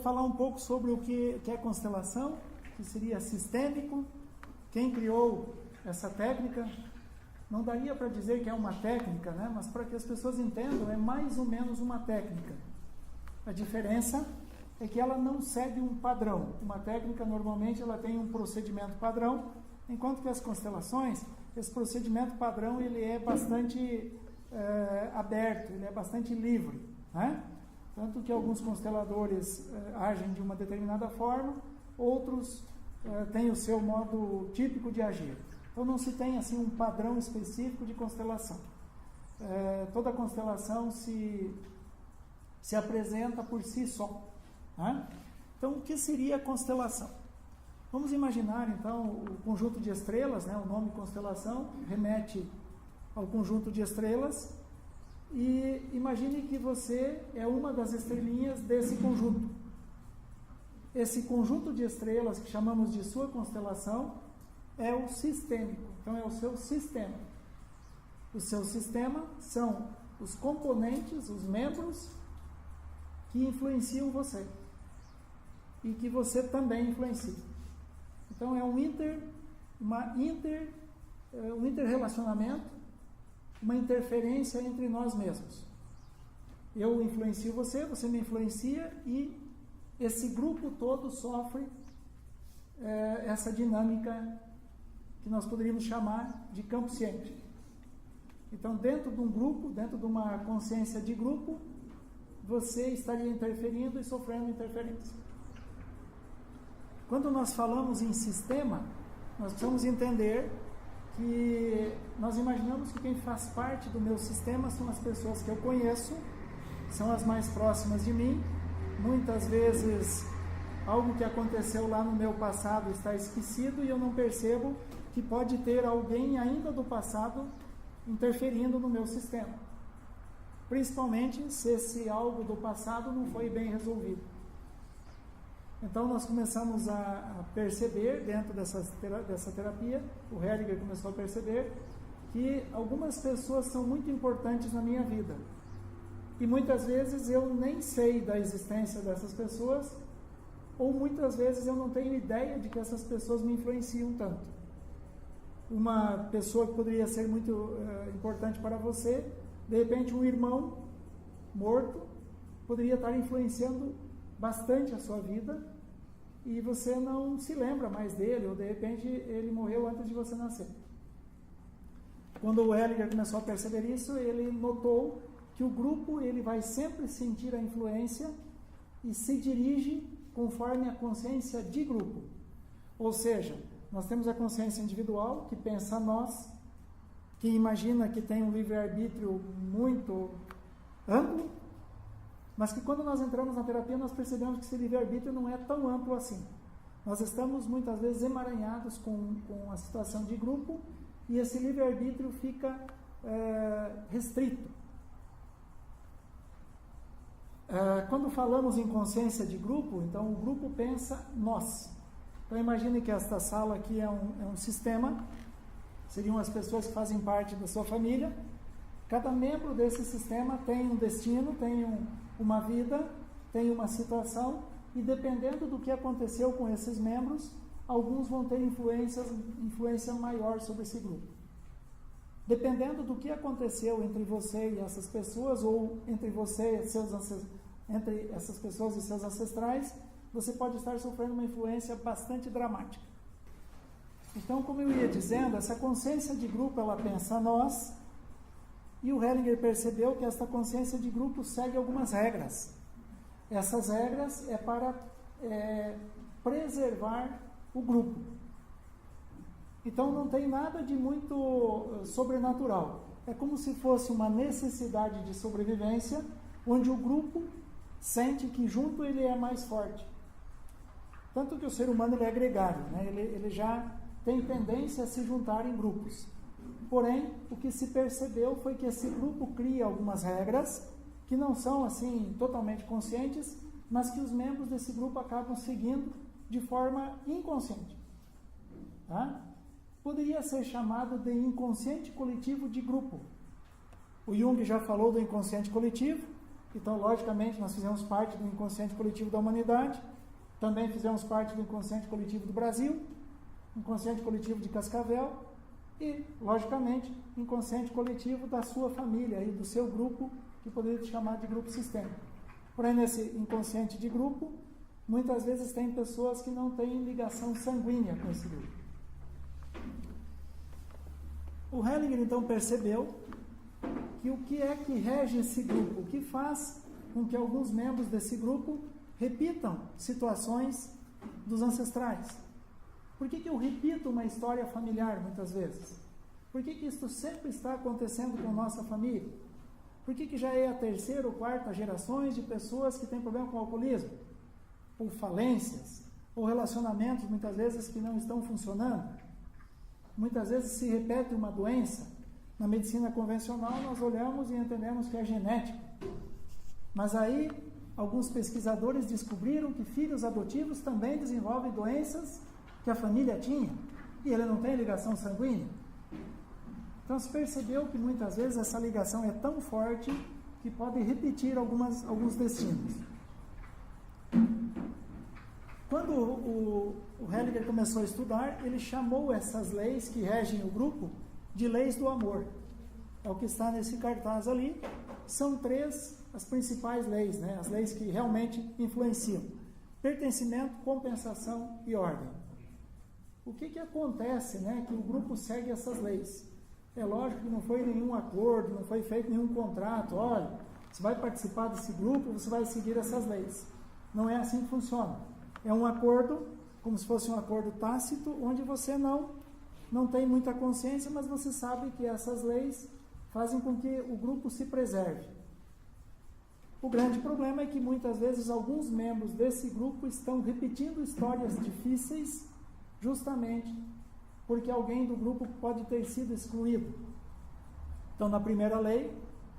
falar um pouco sobre o que é constelação, que seria sistêmico, quem criou essa técnica. Não daria para dizer que é uma técnica, né? Mas para que as pessoas entendam, é mais ou menos uma técnica. A diferença é que ela não segue um padrão. Uma técnica, normalmente, ela tem um procedimento padrão, enquanto que as constelações, esse procedimento padrão, ele é bastante aberto, ele é bastante livre, né? Tanto que alguns consteladores agem de uma determinada forma, outros têm o seu modo típico de agir. Então não se tem assim um padrão específico de constelação. Toda constelação se apresenta por si só, né? Então o que seria a constelação? Vamos imaginar então o conjunto de estrelas, né? O nome constelação remete ao conjunto de estrelas, e imagine que você é uma das estrelinhas desse conjunto. Esse conjunto de estrelas que chamamos de sua constelação é o sistêmico, então é o seu sistema. O seu sistema são os componentes, os membros que influenciam você e que você também influencia. Então é um interrelacionamento, uma interferência entre nós mesmos. Eu influencio você, você me influencia, e esse grupo todo sofre essa dinâmica que nós poderíamos chamar de campo ciente. Então, dentro de um grupo, dentro de uma consciência de grupo, você estaria interferindo e sofrendo interferência. Quando nós falamos em sistema, nós precisamos entender que nós imaginamos que quem faz parte do meu sistema são as pessoas que eu conheço, são as mais próximas de mim. Muitas vezes, algo que aconteceu lá no meu passado está esquecido e eu não percebo que pode ter alguém ainda do passado interferindo no meu sistema. Principalmente se esse algo do passado não foi bem resolvido. Então nós começamos a perceber, dentro dessa terapia, o Heliger começou a perceber que algumas pessoas são muito importantes na minha vida. E muitas vezes eu nem sei da existência dessas pessoas, ou muitas vezes eu não tenho ideia de que essas pessoas me influenciam tanto. Uma pessoa que poderia ser muito importante para você, de repente um irmão morto poderia estar influenciando bastante a sua vida, e você não se lembra mais dele, ou de repente ele morreu antes de você nascer. Quando o Heliger começou a perceber isso, ele notou que o grupo ele vai sempre sentir a influência e se dirige conforme a consciência de grupo. Ou seja, nós temos a consciência individual, que pensa nós, que imagina que tem um livre-arbítrio muito amplo, mas que quando nós entramos na terapia nós percebemos que esse livre-arbítrio não é tão amplo assim. Nós estamos muitas vezes emaranhados com a situação de grupo, e esse livre-arbítrio fica restrito. Quando falamos em consciência de grupo, então o grupo pensa nós. Então imagine que esta sala aqui é um sistema, seriam as pessoas que fazem parte da sua família. Cada membro desse sistema tem um destino, tem uma vida, tem uma situação, e dependendo do que aconteceu com esses membros, alguns vão ter influência maior sobre esse grupo. Dependendo do que aconteceu entre você e essas pessoas, ou entre essas pessoas e seus ancestrais, você pode estar sofrendo uma influência bastante dramática. Então, como eu ia dizendo, essa consciência de grupo, ela pensa nós, e o Heliger percebeu que esta consciência de grupo segue algumas regras. Essas regras é para preservar o grupo. Então não tem nada de muito sobrenatural. É como se fosse uma necessidade de sobrevivência, onde o grupo sente que junto ele é mais forte. Tanto que o ser humano ele é gregário, né? Ele já tem tendência a se juntar em grupos. Porém, o que se percebeu foi que esse grupo cria algumas regras que não são assim totalmente conscientes, mas que os membros desse grupo acabam seguindo de forma inconsciente. Tá? Poderia ser chamado de inconsciente coletivo de grupo. O Jung já falou do inconsciente coletivo, Então, logicamente, nós fizemos parte do inconsciente coletivo da humanidade, também fizemos parte do inconsciente coletivo do Brasil, inconsciente coletivo de Cascavel e, logicamente, inconsciente coletivo da sua família e do seu grupo, que poderia te chamar de grupo sistêmico. Porém, nesse inconsciente de grupo, muitas vezes tem pessoas que não têm ligação sanguínea com esse grupo. O Hellinger, então, percebeu que o que é que rege esse grupo, o que faz com que alguns membros desse grupo repitam situações dos ancestrais. Por que eu repito uma história familiar muitas vezes? Por que isso sempre está acontecendo com nossa família? Por que já é a terceira ou quarta gerações de pessoas que têm problema com o alcoolismo? Ou falências, ou relacionamentos muitas vezes que não estão funcionando? Muitas vezes se repete uma doença. Na medicina convencional nós olhamos e entendemos que é genético. Mas aí alguns pesquisadores descobriram que filhos adotivos também desenvolvem doenças que a família tinha e ele não tem ligação sanguínea. Então se percebeu que muitas vezes essa ligação é tão forte que pode repetir alguns destinos. Quando o Hellinger começou a estudar, ele chamou essas leis que regem o grupo de leis do amor. É o que está nesse cartaz ali. São 3 as principais leis, né? As leis que realmente influenciam: pertencimento, compensação e ordem. O que acontece, né, que o grupo segue essas leis? É lógico que não foi nenhum acordo, não foi feito nenhum contrato. Olha, você vai participar desse grupo, você vai seguir essas leis. Não é assim que funciona. É um acordo, como se fosse um acordo tácito, onde você não tem muita consciência, mas você sabe que essas leis fazem com que o grupo se preserve. O grande problema é que muitas vezes alguns membros desse grupo estão repetindo histórias difíceis justamente porque alguém do grupo pode ter sido excluído. Então, na primeira lei,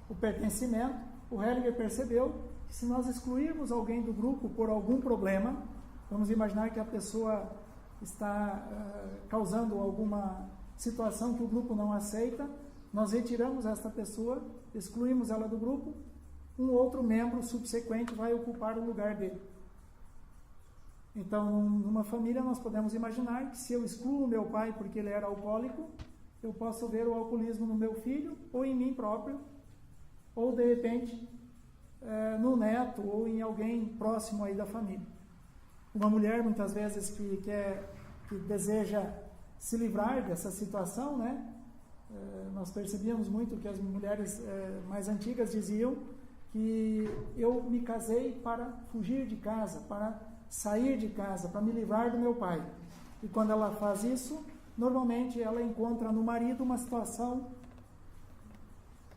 o pertencimento, o Hellinger percebeu que se nós excluirmos alguém do grupo por algum problema, vamos imaginar que a pessoa está causando alguma situação que o grupo não aceita, nós retiramos esta pessoa, excluímos ela do grupo, um outro membro subsequente vai ocupar o lugar dele. Então, numa família, nós podemos imaginar que se eu excluo o meu pai porque ele era alcoólico, eu posso ver o alcoolismo no meu filho, ou em mim próprio, ou de repente no neto, ou em alguém próximo aí da família. Uma mulher, muitas vezes, que deseja se livrar dessa situação, né? Nós percebíamos muito que as mulheres mais antigas diziam que eu me casei para fugir de casa, para sair de casa, para me livrar do meu pai. E quando ela faz isso, normalmente ela encontra no marido uma situação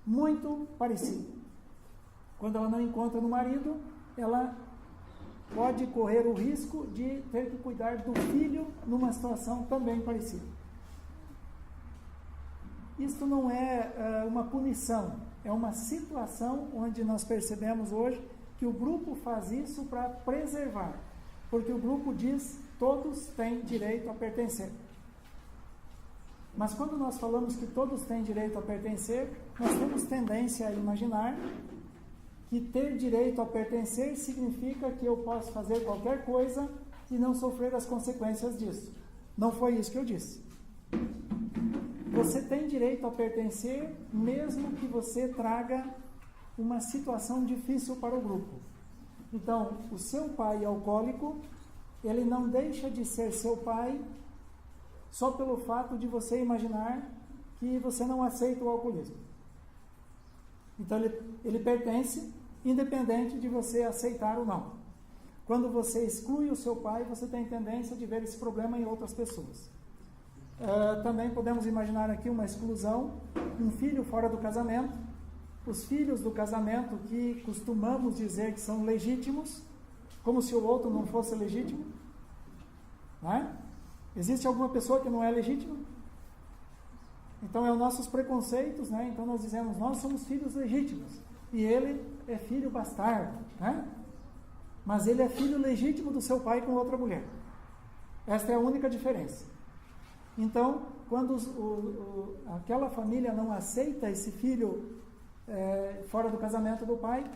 muito parecida. Quando ela não encontra no marido, ela pode correr o risco de ter que cuidar do filho numa situação também parecida. Isto não é uma punição, é uma situação onde nós percebemos hoje que o grupo faz isso para preservar, porque o grupo diz todos têm direito a pertencer. Mas quando nós falamos que todos têm direito a pertencer, nós temos tendência a imaginar que ter direito a pertencer significa que eu posso fazer qualquer coisa e não sofrer as consequências disso. Não foi isso que eu disse. Você tem direito a pertencer mesmo que você traga uma situação difícil para o grupo. Então, o seu pai alcoólico, ele não deixa de ser seu pai só pelo fato de você imaginar que você não aceita o alcoolismo. Então, ele pertence independente de você aceitar ou não. Quando você exclui o seu pai, você tem tendência de ver esse problema em outras pessoas. Também podemos imaginar aqui uma exclusão, um filho fora do casamento, os filhos do casamento que costumamos dizer que são legítimos, como se o outro não fosse legítimo. Não é? Existe alguma pessoa que não é legítima? Então, é os nossos preconceitos, né? Então nós dizemos, nós somos filhos legítimos, e ele é filho bastardo, né? Mas ele é filho legítimo do seu pai com outra mulher. Esta é a única diferença. Então, quando aquela família não aceita esse filho fora do casamento do pai,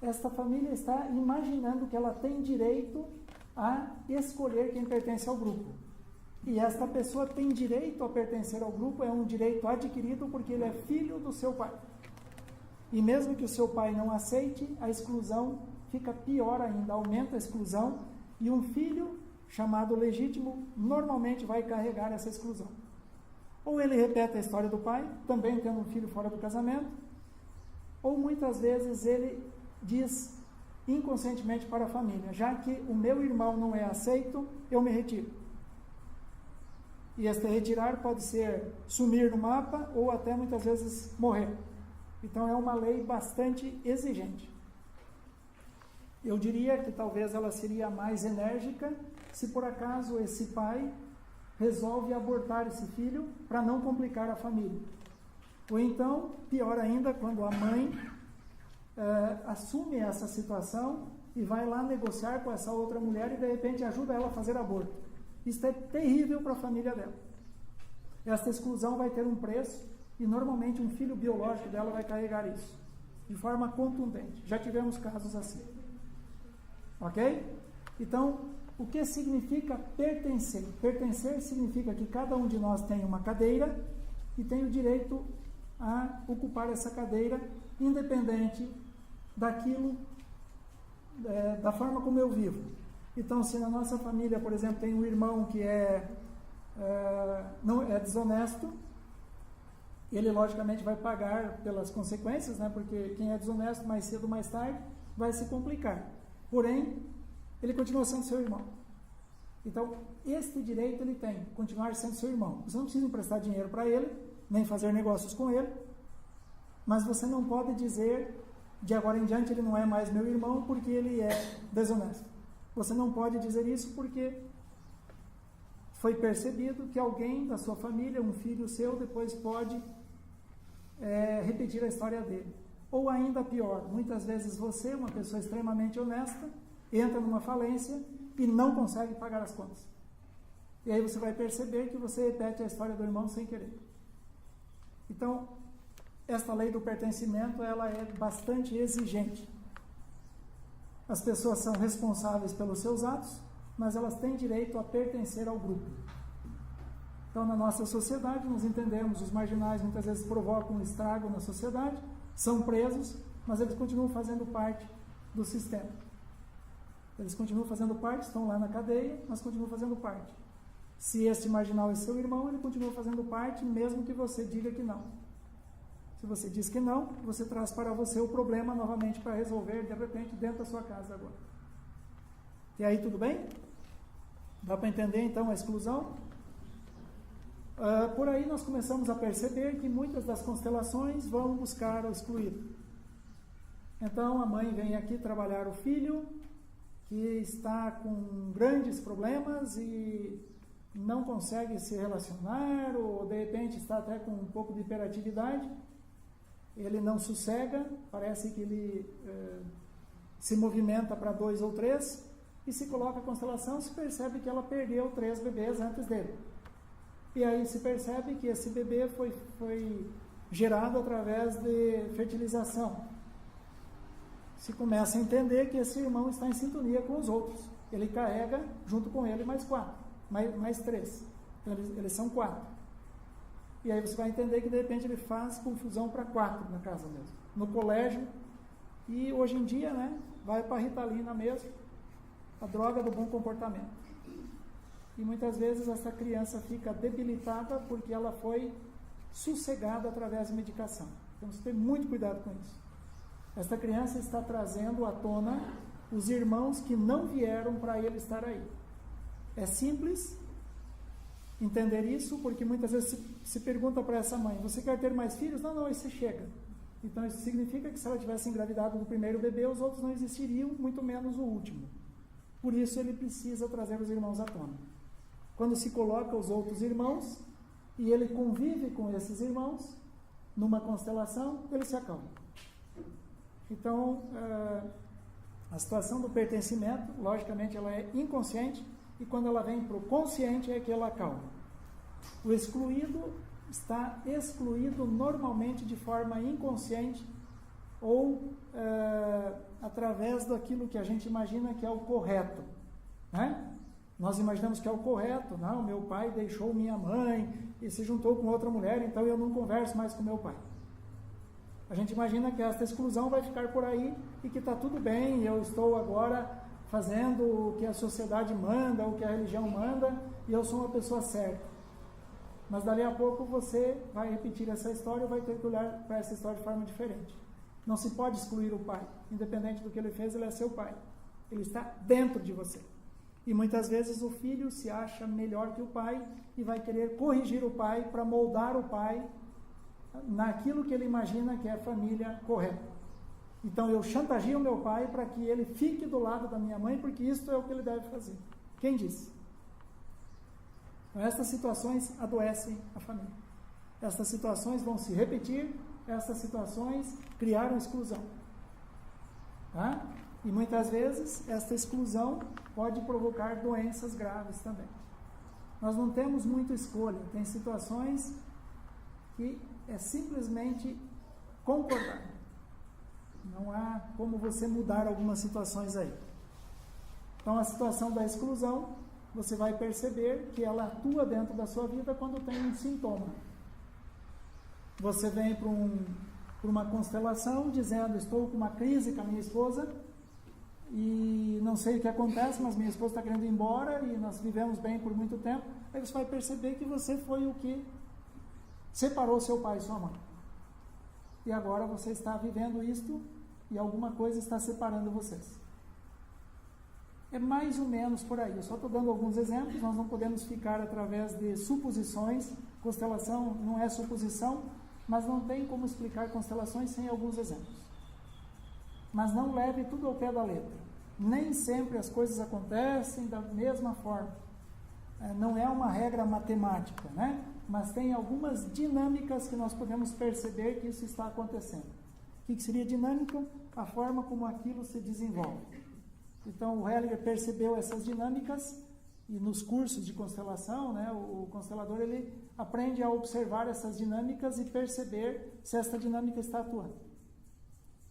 esta família está imaginando que ela tem direito a escolher quem pertence ao grupo. E esta pessoa tem direito a pertencer ao grupo, é um direito adquirido porque ele é filho do seu pai. E mesmo que o seu pai não aceite, a exclusão fica pior ainda, aumenta a exclusão, e um filho chamado legítimo normalmente vai carregar essa exclusão. Ou ele repete a história do pai, também tendo um filho fora do casamento, ou muitas vezes ele diz inconscientemente para a família: já que o meu irmão não é aceito, eu me retiro. E este retirar pode ser sumir no mapa ou até muitas vezes morrer. Então é uma lei bastante exigente. Eu diria que talvez ela seria mais enérgica se por acaso esse pai resolve abortar esse filho para não complicar a família. Ou então, pior ainda, quando a mãe assume essa situação e vai lá negociar com essa outra mulher e de repente ajuda ela a fazer aborto. Isso é terrível para a família dela. Essa exclusão vai ter um preço e normalmente um filho biológico dela vai carregar isso de forma contundente. Já tivemos casos assim. Ok? Então, o que significa pertencer? Pertencer significa que cada um de nós tem uma cadeira e tem o direito a ocupar essa cadeira, independente daquilo, da forma como eu vivo. Então, se na nossa família, por exemplo, tem um irmão que não é desonesto, ele logicamente vai pagar pelas consequências, né? Porque quem é desonesto mais cedo ou mais tarde vai se complicar. Porém, ele continua sendo seu irmão. Então, este direito ele tem, continuar sendo seu irmão. Você não precisa emprestar dinheiro para ele, nem fazer negócios com ele, mas você não pode dizer, de agora em diante ele não é mais meu irmão porque ele é desonesto. Você não pode dizer isso porque foi percebido que alguém da sua família, um filho seu, depois pode repetir a história dele. Ou ainda pior, muitas vezes você, uma pessoa extremamente honesta, entra numa falência e não consegue pagar as contas. E aí você vai perceber que você repete a história do irmão sem querer. Então, esta lei do pertencimento, ela é bastante exigente. As pessoas são responsáveis pelos seus atos, mas elas têm direito a pertencer ao grupo. Então, na nossa sociedade, nós entendemos, os marginais muitas vezes provocam um estrago na sociedade, são presos, mas eles continuam fazendo parte do sistema. Eles continuam fazendo parte, estão lá na cadeia, mas continuam fazendo parte. Se este marginal é seu irmão, ele continua fazendo parte, mesmo que você diga que não. Se você diz que não, você traz para você o problema novamente para resolver, de repente, dentro da sua casa agora. E aí, tudo bem? Dá para entender, então, a exclusão? Por aí nós começamos a perceber que muitas das constelações vão buscar o excluído. Então, a mãe vem aqui trabalhar o filho, que está com grandes problemas e não consegue se relacionar, ou de repente está até com um pouco de hiperatividade, ele não sossega, parece que ele se movimenta para 2 ou 3, e se coloca a constelação, se percebe que ela perdeu 3 bebês antes dele. E aí se percebe que esse bebê foi gerado através de fertilização. Se começa a entender que esse irmão está em sintonia com os outros. Ele carrega, junto com ele, mais 4, mais 3. Então, eles são 4. E aí você vai entender que, de repente, ele faz confusão para 4 na casa mesmo. No colégio. E, hoje em dia, né, vai para a Ritalina mesmo, a droga do bom comportamento. E, muitas vezes, essa criança fica debilitada porque ela foi sossegada através de medicação. Então, você tem muito cuidado com isso. Esta criança está trazendo à tona os irmãos que não vieram para ele estar aí. É simples entender isso, porque muitas vezes se pergunta para essa mãe: você quer ter mais filhos? Não, esse chega. Então isso significa que se ela tivesse engravidado do primeiro bebê, os outros não existiriam, muito menos o último. Por isso ele precisa trazer os irmãos à tona. Quando se coloca os outros irmãos e ele convive com esses irmãos numa constelação, ele se acalma. Então, a situação do pertencimento, logicamente, ela é inconsciente, e quando ela vem para o consciente é que ela acalma. O excluído está excluído normalmente de forma inconsciente ou através daquilo que a gente imagina que é o correto, né? Nós imaginamos que é o correto. Não, meu pai deixou minha mãe e se juntou com outra mulher, então eu não converso mais com meu pai. A gente imagina que esta exclusão vai ficar por aí e que está tudo bem, eu estou agora fazendo o que a sociedade manda, o que a religião manda, e eu sou uma pessoa certa. Mas dali a pouco você vai repetir essa história e vai ter que olhar para essa história de forma diferente. Não se pode excluir o pai. Independente do que ele fez, ele é seu pai. Ele está dentro de você. E muitas vezes o filho se acha melhor que o pai e vai querer corrigir o pai para moldar o pai naquilo que ele imagina que é a família correta. Então eu chantageio o meu pai para que ele fique do lado da minha mãe, porque isso é o que ele deve fazer. Quem disse? Então, estas situações adoecem a família. Estas situações vão se repetir, estas situações criaram exclusão. Tá? E muitas vezes esta exclusão pode provocar doenças graves também. Nós não temos muita escolha, tem situações que é simplesmente concordar. Não há como você mudar algumas situações aí. Então a situação da exclusão, você vai perceber que ela atua dentro da sua vida quando tem um sintoma. Você vem para uma constelação dizendo, estou com uma crise com a minha esposa e não sei o que acontece, mas minha esposa está querendo ir embora e nós vivemos bem por muito tempo. Aí você vai perceber que você foi o que separou seu pai e sua mãe. E agora você está vivendo isto e alguma coisa está separando vocês. É mais ou menos por aí. Eu só estou dando alguns exemplos, nós não podemos ficar através de suposições. Constelação não é suposição, mas não tem como explicar constelações sem alguns exemplos. Mas não leve tudo ao pé da letra. Nem sempre as coisas acontecem da mesma forma. Não é uma regra matemática, né? Mas tem algumas dinâmicas que nós podemos perceber que isso está acontecendo. O que seria dinâmica? A forma como aquilo se desenvolve. Então o Hellinger percebeu essas dinâmicas e nos cursos de constelação, né, o constelador ele aprende a observar essas dinâmicas e perceber se essa dinâmica está atuando.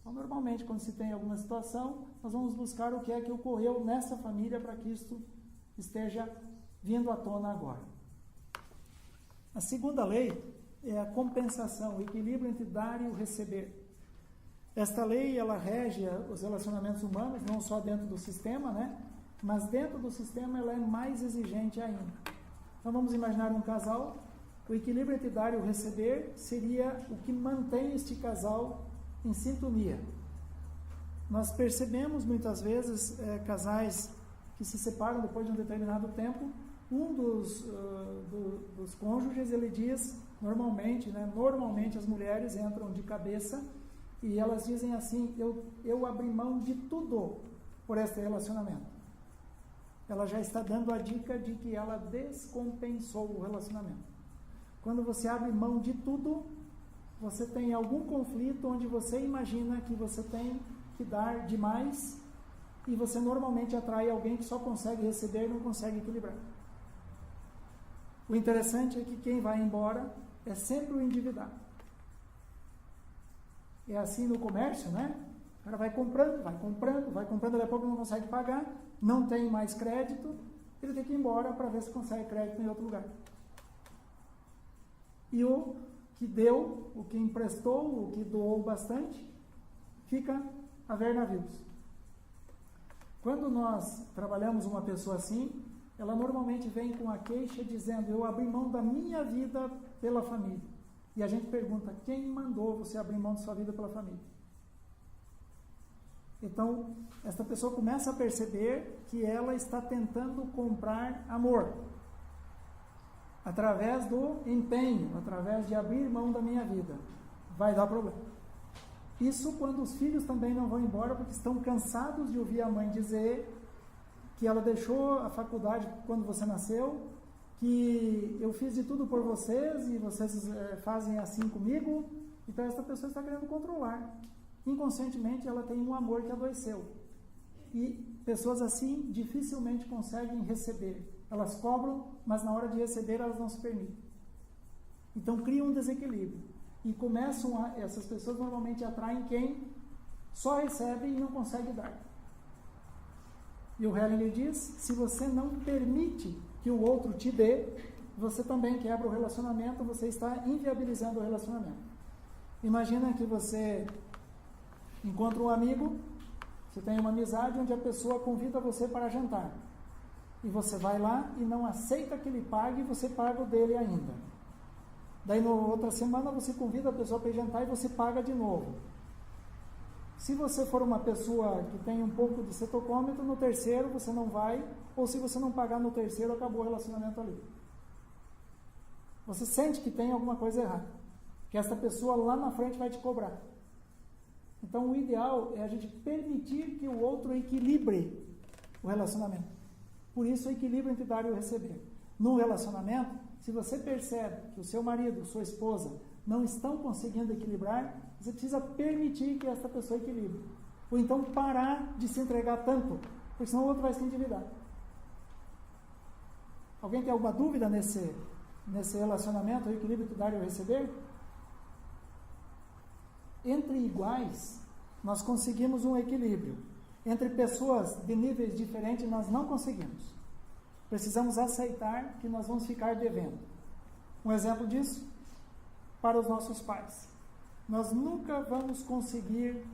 Então normalmente quando se tem alguma situação, nós vamos buscar o que é que ocorreu nessa família para que isso esteja vindo à tona agora. A segunda lei é a compensação, o equilíbrio entre dar e o receber. Esta lei, ela rege os relacionamentos humanos, não só dentro do sistema, né? Mas dentro do sistema ela é mais exigente ainda. Então vamos imaginar um casal, o equilíbrio entre dar e o receber seria o que mantém este casal em sintonia. Nós percebemos muitas vezes casais que se separam depois de um determinado tempo. Um dos cônjuges, ele diz, normalmente as mulheres entram de cabeça e elas dizem assim, eu abri mão de tudo por este relacionamento. Ela já está dando a dica de que ela descompensou o relacionamento. Quando você abre mão de tudo, você tem algum conflito onde você imagina que você tem que dar demais e você normalmente atrai alguém que só consegue receber e não consegue equilibrar. O interessante é que quem vai embora é sempre o endividado. É assim no comércio, né? O cara vai comprando, daqui a pouco não consegue pagar, não tem mais crédito, ele tem que ir embora para ver se consegue crédito em outro lugar. E o que deu, o que emprestou, o que doou bastante, fica a ver navios. Quando nós trabalhamos uma pessoa assim, ela normalmente vem com a queixa dizendo, eu abri mão da minha vida pela família. E a gente pergunta, quem mandou você abrir mão de sua vida pela família? Então, esta pessoa começa a perceber que ela está tentando comprar amor. Através do empenho, através de abrir mão da minha vida. Vai dar problema. Isso quando os filhos também não vão embora, porque estão cansados de ouvir a mãe dizer que ela deixou a faculdade quando você nasceu, que eu fiz de tudo por vocês e vocês fazem assim comigo. Então essa pessoa está querendo controlar. Inconscientemente ela tem um amor que adoeceu. E pessoas assim dificilmente conseguem receber. Elas cobram, mas na hora de receber elas não se permitem. Então cria um desequilíbrio. E essas pessoas normalmente atraem quem só recebe e não consegue dar. E o Hellinger diz, se você não permite que o outro te dê, você também quebra o relacionamento, você está inviabilizando o relacionamento. Imagina que você encontra um amigo, você tem uma amizade onde a pessoa convida você para jantar. E você vai lá e não aceita que ele pague e você paga o dele ainda. Daí, na outra semana, você convida a pessoa para ir jantar e você paga de novo. Se você for uma pessoa que tem um pouco de cetocômetro, no terceiro você não vai, ou se você não pagar no terceiro, acabou o relacionamento ali. Você sente que tem alguma coisa errada, que essa pessoa lá na frente vai te cobrar. Então, o ideal é a gente permitir que o outro equilibre o relacionamento. Por isso, o equilíbrio entre dar e o receber. No relacionamento, se você percebe que o seu marido, sua esposa, não estão conseguindo equilibrar, você precisa permitir que essa pessoa equilibre. Ou então parar de se entregar tanto, porque senão o outro vai se endividar. Alguém tem alguma dúvida nesse relacionamento, o equilíbrio entre dar e o receber? Entre iguais, nós conseguimos um equilíbrio. Entre pessoas de níveis diferentes, nós não conseguimos. Precisamos aceitar que nós vamos ficar devendo. Um exemplo disso, para os nossos pais. Nós nunca vamos conseguir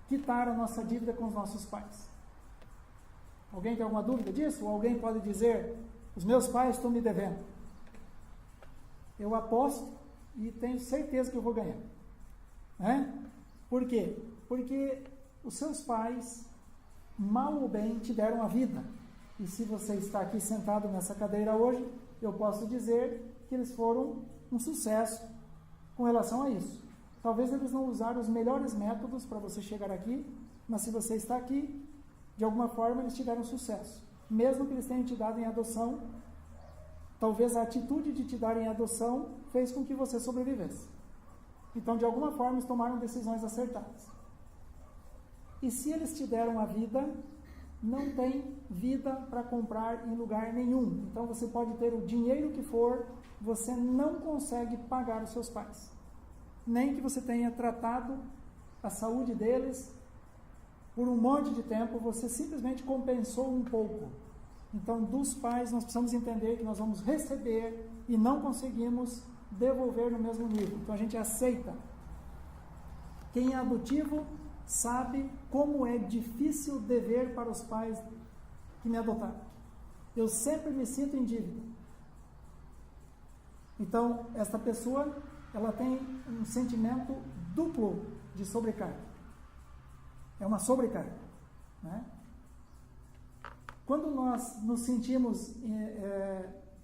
quitar a nossa dívida com os nossos pais. Alguém tem alguma dúvida disso? Ou alguém pode dizer, os meus pais estão me devendo. Eu aposto e tenho certeza que eu vou ganhar. Né? Por quê? Porque os seus pais, mal ou bem, te deram a vida. E se você está aqui sentado nessa cadeira hoje, eu posso dizer que eles foram um sucesso com relação a isso. Talvez eles não usaram os melhores métodos para você chegar aqui, mas se você está aqui, de alguma forma eles tiveram sucesso. Mesmo que eles tenham te dado em adoção, talvez a atitude de te dar em adoção fez com que você sobrevivesse. Então, de alguma forma, eles tomaram decisões acertadas. E se eles te deram a vida, não tem vida para comprar em lugar nenhum. Então, você pode ter o dinheiro que for, você não consegue pagar os seus pais. Nem que você tenha tratado a saúde deles por um monte de tempo, você simplesmente compensou um pouco. Então, dos pais, nós precisamos entender que nós vamos receber e não conseguimos devolver no mesmo nível. Então, a gente aceita. Quem é adotivo sabe como é difícil dever para os pais que me adotaram. Eu sempre me sinto em dívida. Então, esta pessoa, ela tem um sentimento duplo de sobrecarga. É uma sobrecarga. Né? Quando nós nos sentimos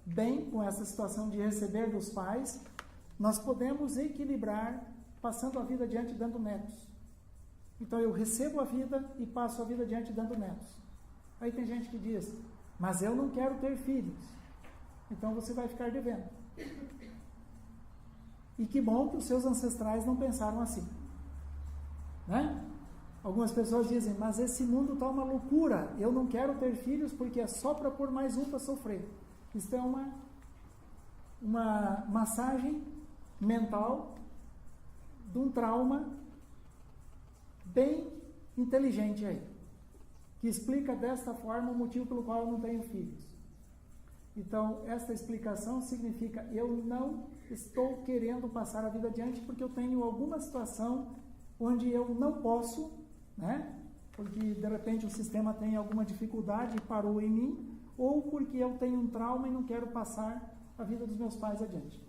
bem com essa situação de receber dos pais, nós podemos equilibrar passando a vida adiante dando netos. Então eu recebo a vida e passo a vida adiante dando netos. Aí tem gente que diz, mas eu não quero ter filhos. Então você vai ficar devendo. E que bom que os seus ancestrais não pensaram assim. Né? Algumas pessoas dizem, mas esse mundo está uma loucura, eu não quero ter filhos porque é só para pôr mais um para sofrer. Isso é uma massagem mental de um trauma bem inteligente aí, que explica desta forma o motivo pelo qual eu não tenho filhos. Então, esta explicação significa, eu não estou querendo passar a vida adiante porque eu tenho alguma situação onde eu não posso, né? Porque de repente o sistema tem alguma dificuldade e parou em mim, ou porque eu tenho um trauma e não quero passar a vida dos meus pais adiante.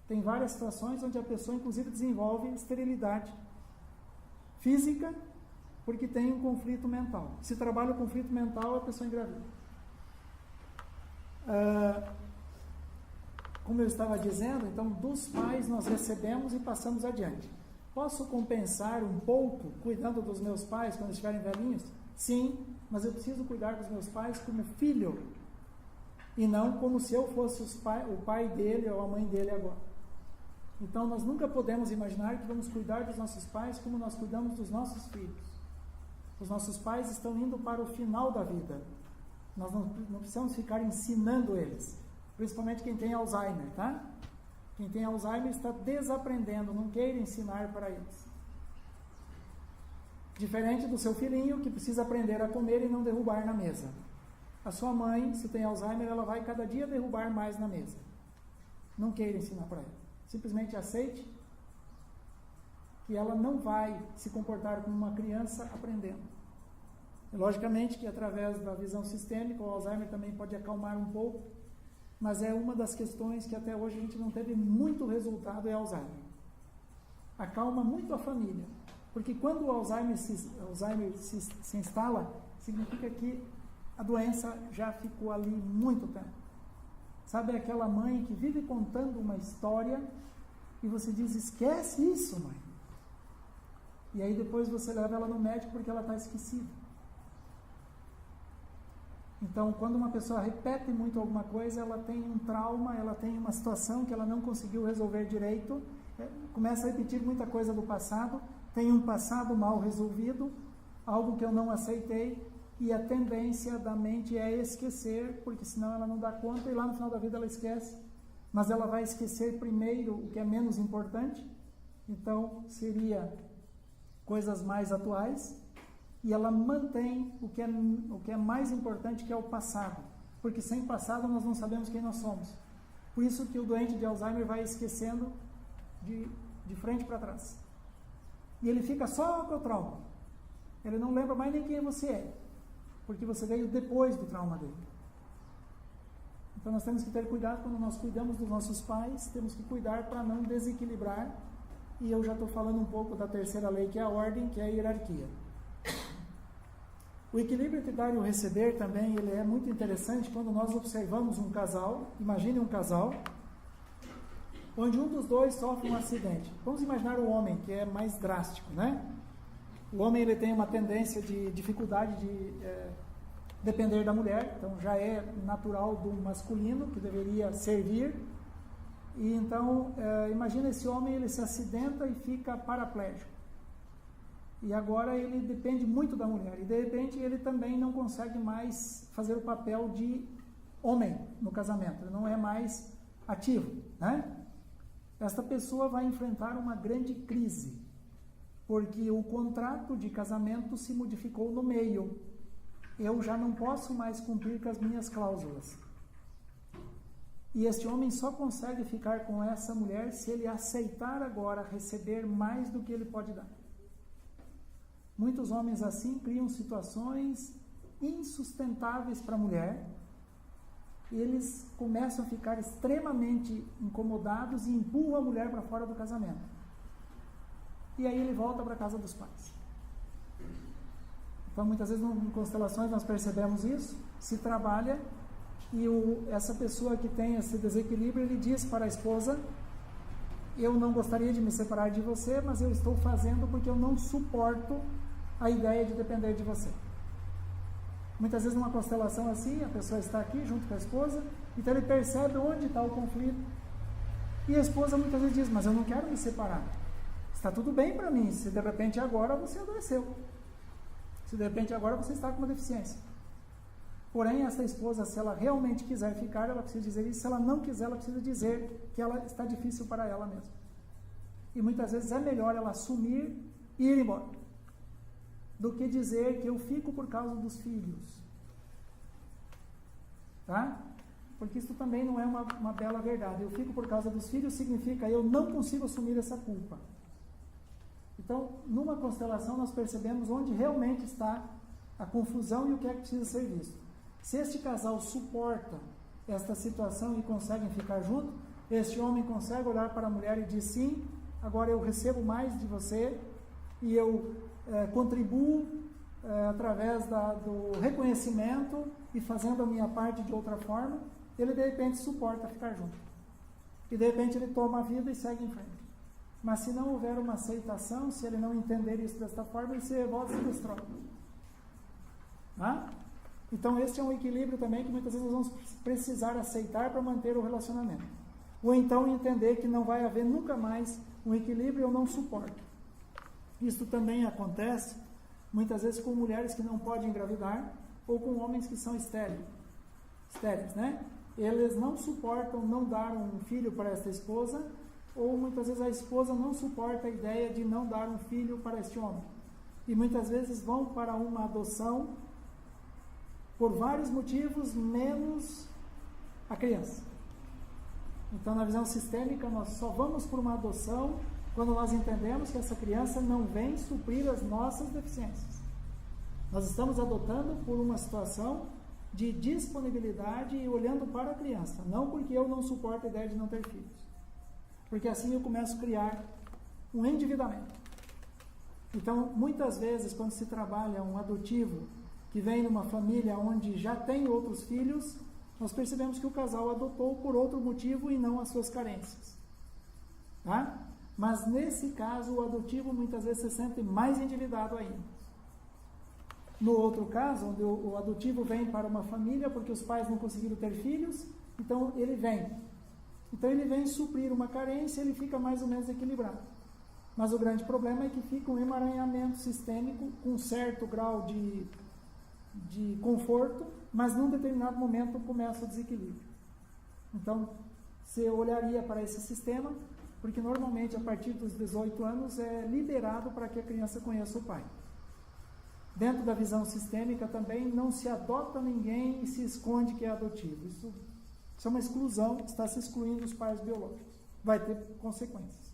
Tem várias situações onde a pessoa inclusive desenvolve esterilidade física porque tem um conflito mental. Se trabalha o conflito mental, a pessoa engravida. Como eu estava dizendo, então dos pais nós recebemos e passamos adiante. Posso compensar um pouco cuidando dos meus pais quando estiverem velhinhos? Sim, mas eu preciso cuidar dos meus pais como filho e não como se eu fosse o pai dele ou a mãe dele agora. Então nós nunca podemos imaginar que vamos cuidar dos nossos pais como nós cuidamos dos nossos filhos. Os nossos pais estão indo para o final da vida. Nós não precisamos ficar ensinando eles, principalmente quem tem Alzheimer, tá? Quem tem Alzheimer está desaprendendo, não queira ensinar para eles. Diferente do seu filhinho, que precisa aprender a comer e não derrubar na mesa. A sua mãe, se tem Alzheimer, ela vai cada dia derrubar mais na mesa. Não queira ensinar para ela. Simplesmente aceite que ela não vai se comportar como uma criança aprendendo. E, logicamente que através da visão sistêmica, o Alzheimer também pode acalmar um pouco, mas é uma das questões que até hoje a gente não teve muito resultado, é Alzheimer. Acalma muito a família, porque quando o Alzheimer se instala, significa que a doença já ficou ali muito tempo. Sabe aquela mãe que vive contando uma história e você diz, esquece isso, mãe. E aí depois você leva ela no médico porque ela está esquecida. Então, quando uma pessoa repete muito alguma coisa, ela tem um trauma, ela tem uma situação que ela não conseguiu resolver direito, começa a repetir muita coisa do passado, tem um passado mal resolvido, algo que eu não aceitei, e a tendência da mente é esquecer, porque senão ela não dá conta, e lá no final da vida ela esquece, mas ela vai esquecer primeiro o que é menos importante, então seria coisas mais atuais, e ela mantém o que é mais importante, que é o passado, porque sem passado nós não sabemos quem nós somos. Por isso que o doente de Alzheimer vai esquecendo de frente para trás. E ele fica só com o trauma. Ele não lembra mais nem quem você é, porque você veio depois do trauma dele. Então nós temos que ter cuidado quando nós cuidamos dos nossos pais, temos que cuidar para não desequilibrar. E eu já estou falando um pouco da terceira lei, que é a ordem, que é a hierarquia. O equilíbrio entre dar e o receber também, ele é muito interessante quando nós observamos um casal. Imagine um casal onde um dos dois sofre um acidente. Vamos imaginar o homem, que é mais drástico, né? O homem, ele tem uma tendência de dificuldade de depender da mulher, então já é natural do masculino, que deveria servir. E então, imagina esse homem, ele se acidenta e fica paraplégico. E agora ele depende muito da mulher. E de repente ele também não consegue mais fazer o papel de homem no casamento. Ele não é mais ativo, né? Esta pessoa vai enfrentar uma grande crise, porque o contrato de casamento se modificou no meio. Eu já não posso mais cumprir com as minhas cláusulas. E este homem só consegue ficar com essa mulher se ele aceitar agora receber mais do que ele pode dar. Muitos homens assim criam situações insustentáveis para a mulher. Eles começam a ficar extremamente incomodados e empurram a mulher para fora do casamento. E aí ele volta para a casa dos pais. Então muitas vezes em constelações nós percebemos isso, se trabalha e essa pessoa que tem esse desequilíbrio, ele diz para a esposa, eu não gostaria de me separar de você, mas eu estou fazendo porque eu não suporto a ideia de depender de você. Muitas vezes numa constelação assim, a pessoa está aqui junto com a esposa, então ele percebe onde está o conflito, e a esposa muitas vezes diz, mas eu não quero me separar, está tudo bem para mim, se de repente agora você adoeceu, se de repente agora você está com uma deficiência. Porém, essa esposa, se ela realmente quiser ficar, ela precisa dizer isso, se ela não quiser, ela precisa dizer que ela está difícil para ela mesma. E muitas vezes é melhor ela assumir e ir embora, do que dizer que eu fico por causa dos filhos. Tá? Porque isso também não é uma bela verdade. Eu fico por causa dos filhos significa eu não consigo assumir essa culpa. Então, numa constelação nós percebemos onde realmente está a confusão e o que é que precisa ser visto. Se este casal suporta esta situação e conseguem ficar junto, este homem consegue olhar para a mulher e diz, sim, agora eu recebo mais de você e eu contribuo através do reconhecimento e fazendo a minha parte de outra forma, ele de repente suporta ficar junto. E de repente ele toma a vida e segue em frente. Mas se não houver uma aceitação, se ele não entender isso desta forma, ele se revolta e se destrói. Tá? Então este é um equilíbrio também que muitas vezes nós vamos precisar aceitar para manter o relacionamento. Ou então entender que não vai haver nunca mais um equilíbrio e eu não suporto. Isto também acontece muitas vezes com mulheres que não podem engravidar ou com homens que são estéreis, né? Eles não suportam não dar um filho para esta esposa, ou muitas vezes a esposa não suporta a ideia de não dar um filho para este homem. e muitas vezes vão para uma adoção por vários motivos, menos a criança. Então, na visão sistêmica, nós só vamos por uma adoção quando nós entendemos que essa criança não vem suprir as nossas deficiências. Nós estamos adotando por uma situação de disponibilidade e olhando para a criança, não porque eu não suporto a ideia de não ter filhos. Porque assim eu começo a criar um endividamento. Então, muitas vezes, quando se trabalha um adotivo que vem numa família onde já tem outros filhos, nós percebemos que o casal adotou por outro motivo e não as suas carências. Tá? Mas nesse caso, o adotivo muitas vezes se sente mais endividado ainda. No outro caso, onde o adotivo vem para uma família porque os pais não conseguiram ter filhos, então ele vem. Então ele vem suprir uma carência, ele fica mais ou menos equilibrado. Mas o grande problema é que fica um emaranhamento sistêmico com um certo grau de conforto, mas num determinado momento começa o desequilíbrio. Então, você olharia para esse sistema, porque normalmente a partir dos 18 anos é liberado para que a criança conheça o pai. Dentro da visão sistêmica também não se adota ninguém e se esconde que é adotivo. Isso é uma exclusão, está se excluindo os pais biológicos. Vai ter consequências.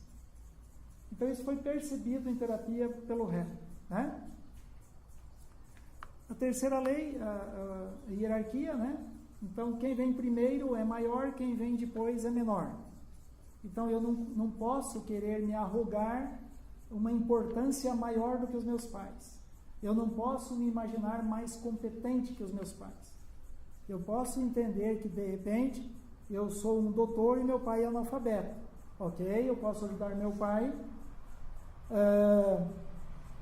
Então isso foi percebido em terapia pelo Hellinger, né? A terceira lei, a hierarquia, né? Então quem vem primeiro é maior, quem vem depois é menor. Então eu não posso querer me arrogar uma importância maior do que os meus pais. Eu não posso me imaginar mais competente que os meus pais. Eu posso entender que, de repente, eu sou um doutor e meu pai é analfabeto. Ok, eu posso ajudar meu pai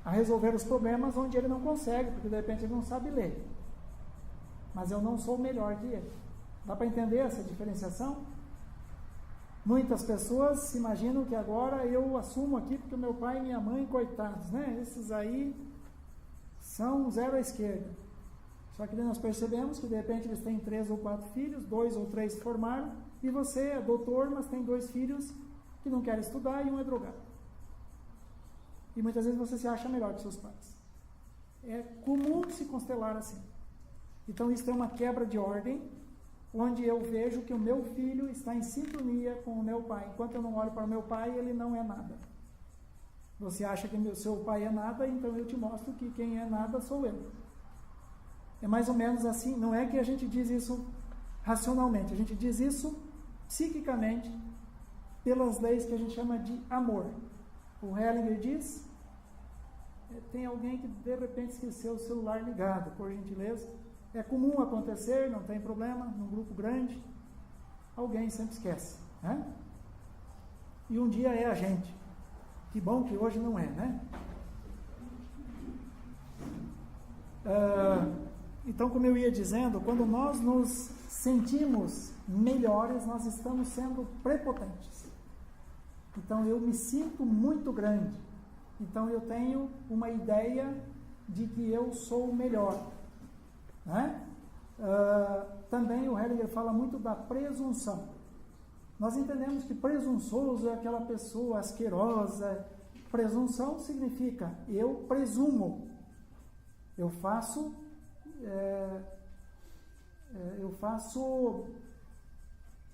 a resolver os problemas onde ele não consegue, porque, de repente, ele não sabe ler. Mas eu não sou melhor que ele. Dá para entender essa diferenciação? Muitas pessoas se imaginam que agora eu assumo aqui porque meu pai e minha mãe, coitados, né? Esses aí são zero à esquerda. Só que nós percebemos que de repente eles têm 3 ou 4 filhos, 2 ou 3 formaram, e você é doutor, mas tem 2 filhos que não querem estudar e um é drogado. E muitas vezes você se acha melhor que seus pais. É comum se constelar assim. Então isso é uma quebra de ordem, onde eu vejo que o meu filho está em sintonia com o meu pai. Enquanto eu não olho para o meu pai, ele não é nada. Você acha que o seu pai é nada, então eu te mostro que quem é nada sou eu. É mais ou menos assim, não é que a gente diz isso racionalmente, a gente diz isso psiquicamente, pelas leis que a gente chama de amor. O Hellinger diz, tem alguém que de repente esqueceu o celular ligado, por gentileza. É comum acontecer, não tem problema, num grupo grande, alguém sempre esquece, né? E um dia é a gente. Que bom que hoje não é, né? Então, como eu ia dizendo, quando nós nos sentimos melhores, nós estamos sendo prepotentes. Então, eu me sinto muito grande. Então, eu tenho uma ideia de que eu sou o melhor, né? Também o Hellinger fala muito da presunção. Nós entendemos que presunçoso é aquela pessoa asquerosa. Presunção significa eu presumo, eu faço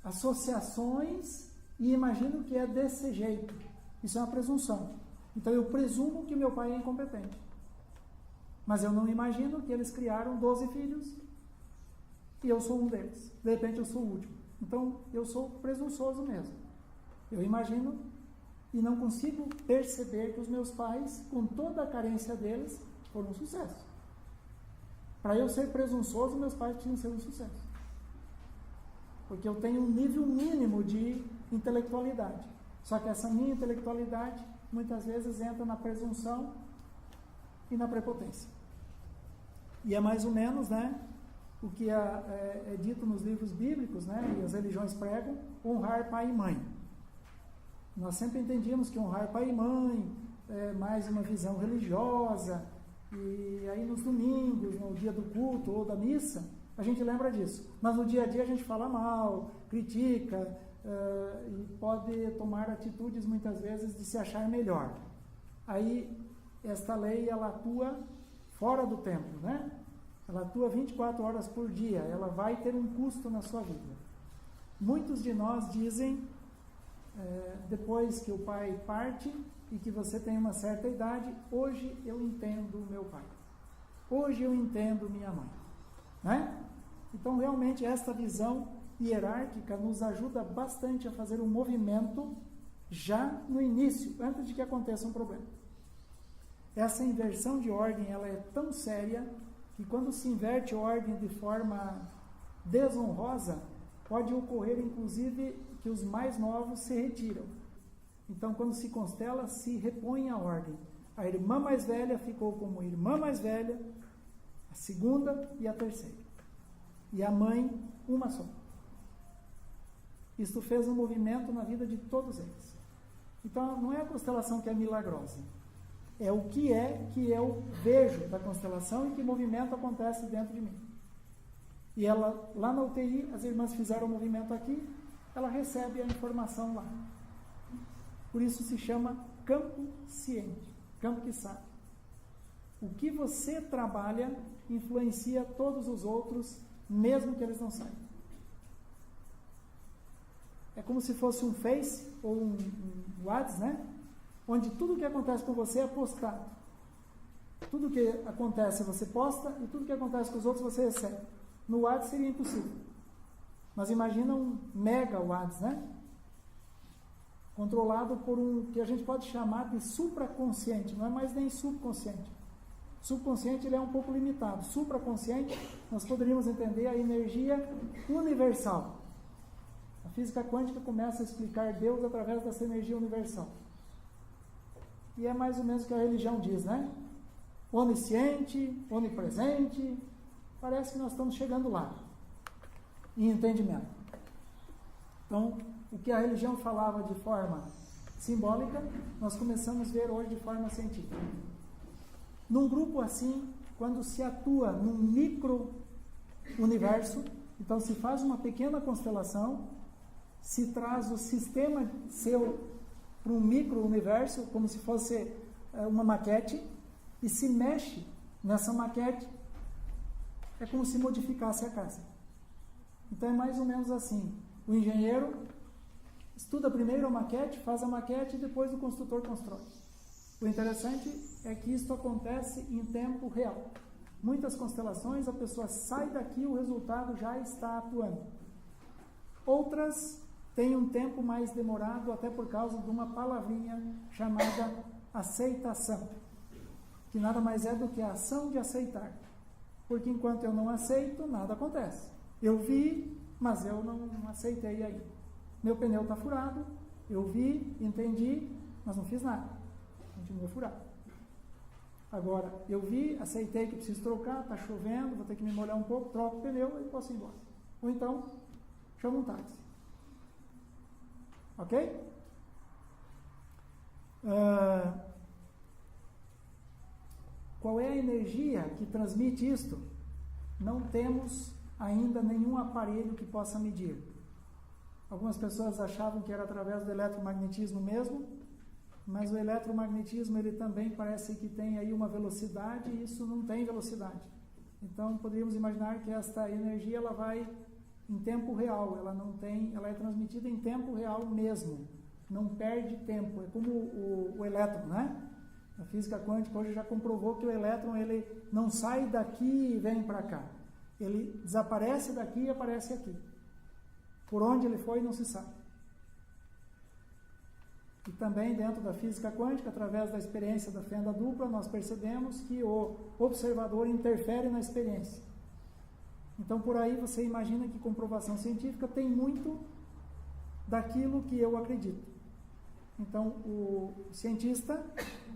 associações e imagino que é desse jeito. Isso é uma presunção. Então eu presumo que meu pai é incompetente, mas eu não imagino que eles criaram 12 filhos e eu sou um deles. De repente eu sou o último. Então eu sou presunçoso mesmo. Eu imagino e não consigo perceber que os meus pais, com toda a carência deles, foram um sucesso. Para eu ser presunçoso, meus pais tinham que ser um sucesso. Porque eu tenho um nível mínimo de intelectualidade. Só que essa minha intelectualidade, muitas vezes, entra na presunção e na prepotência. E é mais ou menos, né, o que é dito nos livros bíblicos, né, e as religiões pregam, honrar pai e mãe. Nós sempre entendíamos que honrar pai e mãe é mais uma visão religiosa, e aí nos domingos, no dia do culto ou da missa, a gente lembra disso. Mas no dia a dia a gente fala mal, critica, e pode tomar atitudes muitas vezes de se achar melhor. Aí esta lei ela atua fora do tempo, né? Ela atua 24 horas por dia, ela vai ter um custo na sua vida. Muitos de nós dizem, depois que o pai parte e que você tem uma certa idade, hoje eu entendo meu pai, hoje eu entendo minha mãe, né? Então realmente esta visão hierárquica nos ajuda bastante a fazer um movimento já no início, antes de que aconteça um problema. Essa inversão de ordem ela é tão séria que quando se inverte ordem de forma desonrosa, pode ocorrer inclusive que os mais novos se retiram. Então quando se constela, se repõe a ordem. A irmã mais velha ficou como irmã mais velha, a segunda e a terceira. E a mãe, uma só. Isto fez um movimento na vida de todos eles. Então não é a constelação que é milagrosa. É o que eu vejo da constelação e que movimento acontece dentro de mim. E ela, lá na UTI, as irmãs fizeram o movimento aqui, ela recebe a informação lá. Por isso se chama campo ciente, campo que sabe. O que você trabalha influencia todos os outros, mesmo que eles não saibam. É como se fosse um Face ou um WhatsApp, né? Onde tudo que acontece com você é postado. Tudo que acontece você posta e tudo que acontece com os outros você recebe. No WhatsApp seria impossível. Mas imagina um mega WhatsApp, né? Controlado por um que a gente pode chamar de supraconsciente, não é mais nem subconsciente. Subconsciente ele é um pouco limitado. Supraconsciente, nós poderíamos entender a energia universal. A física quântica começa a explicar Deus através dessa energia universal. E é mais ou menos o que a religião diz, né? Onisciente, onipresente. Parece que nós estamos chegando lá, em entendimento. Então, o que a religião falava de forma simbólica, nós começamos a ver hoje de forma científica. Num grupo assim, quando se atua num micro-universo, então se faz uma pequena constelação, se traz o sistema seu para um micro-universo, como se fosse uma maquete, e se mexe nessa maquete, é como se modificasse a casa. Então é mais ou menos assim. O engenheiro estuda primeiro a maquete, faz a maquete e depois o construtor constrói. O interessante é que isto acontece em tempo real. Muitas constelações, a pessoa sai daqui e o resultado já está atuando. Outras têm um tempo mais demorado, até por causa de uma palavrinha chamada aceitação, que nada mais é do que a ação de aceitar. Porque enquanto eu não aceito, nada acontece. Eu vi, mas eu não aceitei ainda. Meu pneu está furado, eu vi, entendi, mas não fiz nada. Continua furado. Agora, eu vi, aceitei que preciso trocar, está chovendo, vou ter que me molhar um pouco, troco o pneu e posso ir embora. Ou então, chamo um táxi. Ok? Qual é a energia que transmite isto? Não temos ainda nenhum aparelho que possa medir. Algumas pessoas achavam que era através do eletromagnetismo mesmo, mas o eletromagnetismo ele também parece que tem aí uma velocidade e isso não tem velocidade. Então poderíamos imaginar que esta energia ela vai em tempo real, ela é transmitida em tempo real mesmo, não perde tempo, é como o elétron, né? A física quântica hoje já comprovou que o elétron ele não sai daqui e vem para cá, ele desaparece daqui e aparece aqui. Por onde ele foi não se sabe. E também dentro da física quântica, através da experiência da fenda dupla, nós percebemos que o observador interfere na experiência. Então por aí você imagina que comprovação científica tem muito daquilo que eu acredito. Então o cientista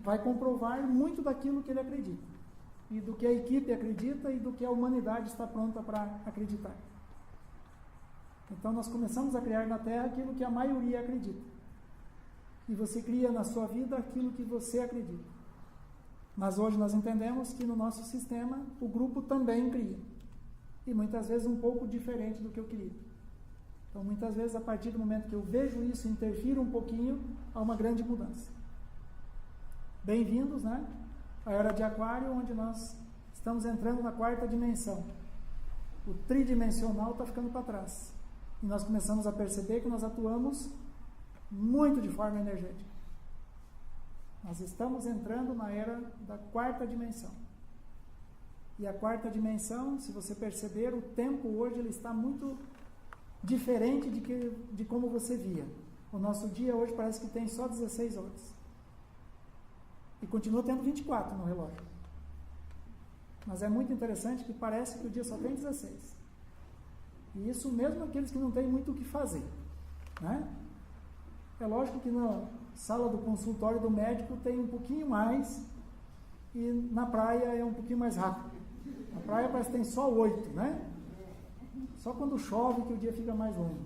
vai comprovar muito daquilo que ele acredita. E do que a equipe acredita e do que a humanidade está pronta para acreditar. Então nós começamos a criar na Terra aquilo que a maioria acredita. E você cria na sua vida aquilo que você acredita. Mas hoje nós entendemos que no nosso sistema o grupo também cria. E muitas vezes um pouco diferente do que eu queria. Então muitas vezes a partir do momento que eu vejo isso, interfiro um pouquinho, há uma grande mudança. Bem-vindos, né? a era de Aquário, onde nós estamos entrando na 4ª dimensão. O tridimensional está ficando para trás. E nós começamos a perceber que nós atuamos muito de forma energética. Nós estamos entrando na era da 4ª dimensão. E a 4ª dimensão, se você perceber, o tempo hoje ele está muito diferente de como você via. O nosso dia hoje parece que tem só 16 horas. E continua tendo 24 no relógio. Mas é muito interessante que parece que o dia só tem 16. E isso mesmo aqueles que não têm muito o que fazer, né? É lógico que na sala do consultório do médico tem um pouquinho mais e na praia é um pouquinho mais rápido. Na praia parece que tem só 8, né? Só quando chove que o dia fica mais longo.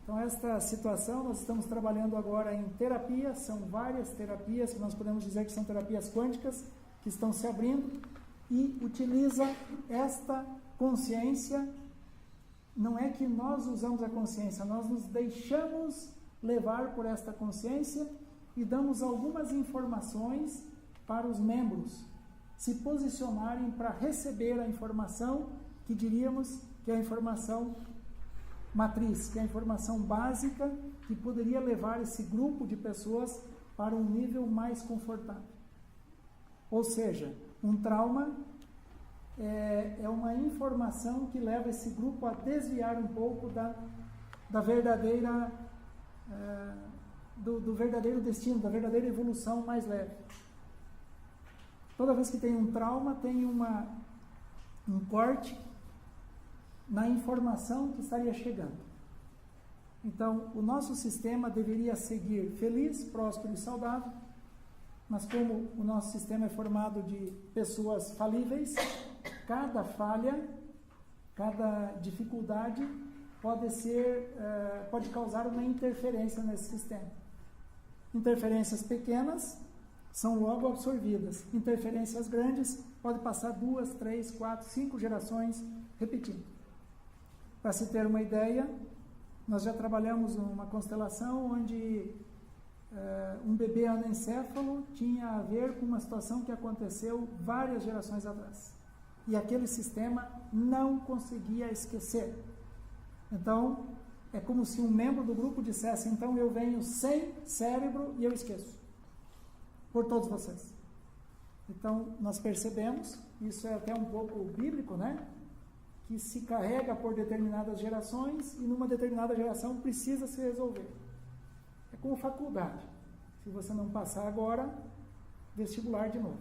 Então esta situação nós estamos trabalhando agora em terapia, são várias terapias que nós podemos dizer que são terapias quânticas que estão se abrindo e utiliza esta consciência. Não é que nós usamos a consciência, nós nos deixamos levar por esta consciência e damos algumas informações para os membros se posicionarem para receber a informação que diríamos que é a informação matriz, que é a informação básica que poderia levar esse grupo de pessoas para um nível mais confortável. Ou seja, um trauma é uma informação que leva esse grupo a desviar um pouco da verdadeira do verdadeiro destino, da verdadeira evolução mais leve. Toda vez que tem um trauma, tem um corte na informação que estaria chegando. Então, o nosso sistema deveria seguir feliz, próspero e saudável, mas como o nosso sistema é formado de pessoas falíveis, cada falha, cada dificuldade pode causar uma interferência nesse sistema. Interferências pequenas são logo absorvidas. Interferências grandes podem passar 2, 3, 4, 5 gerações repetindo. Para se ter uma ideia, nós já trabalhamos numa constelação onde um bebê anencéfalo tinha a ver com uma situação que aconteceu várias gerações atrás. E aquele sistema não conseguia esquecer. Então, é como se um membro do grupo dissesse, então eu venho sem cérebro e eu esqueço. Por todos vocês. Então, nós percebemos, isso é até um pouco bíblico, né? Que se carrega por determinadas gerações e numa determinada geração precisa se resolver. É como faculdade. Se você não passar agora, vestibular de novo.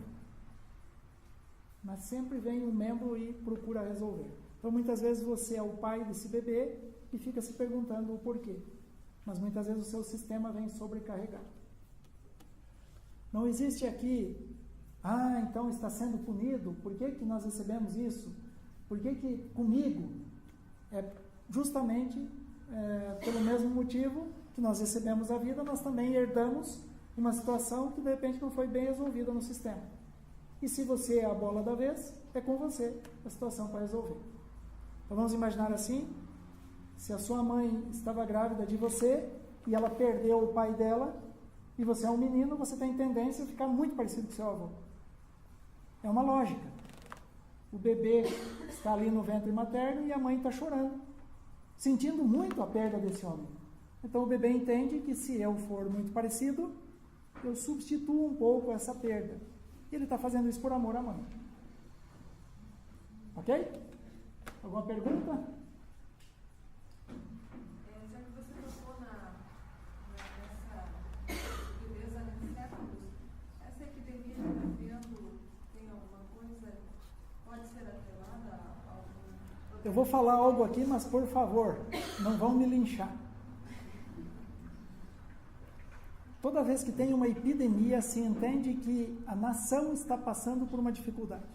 Mas sempre vem um membro e procura resolver. Então, muitas vezes você é o pai desse bebê e fica se perguntando o porquê. Mas muitas vezes o seu sistema vem sobrecarregado. Não existe aqui, então está sendo punido, por que nós recebemos isso? Por que comigo? É justamente pelo mesmo motivo que nós recebemos a vida, nós também herdamos uma situação que de repente não foi bem resolvida no sistema. E se você é a bola da vez, é com você a situação para resolver. Então vamos imaginar assim, se a sua mãe estava grávida de você e ela perdeu o pai dela, e você é um menino, você tem tendência a ficar muito parecido com seu avô. É uma lógica. O bebê está ali no ventre materno e a mãe está chorando, sentindo muito a perda desse homem. Então o bebê entende que se eu for muito parecido, eu substituo um pouco essa perda. E ele está fazendo isso por amor à mãe. Ok? Alguma pergunta? Já que você tocou nessa bebês anencéfalos, essa epidemia que está vendo tem alguma coisa, pode ser atrelada a algum... Eu vou falar algo aqui, mas por favor, não vão me linchar. Toda vez que tem uma epidemia, se entende que a nação está passando por uma dificuldade.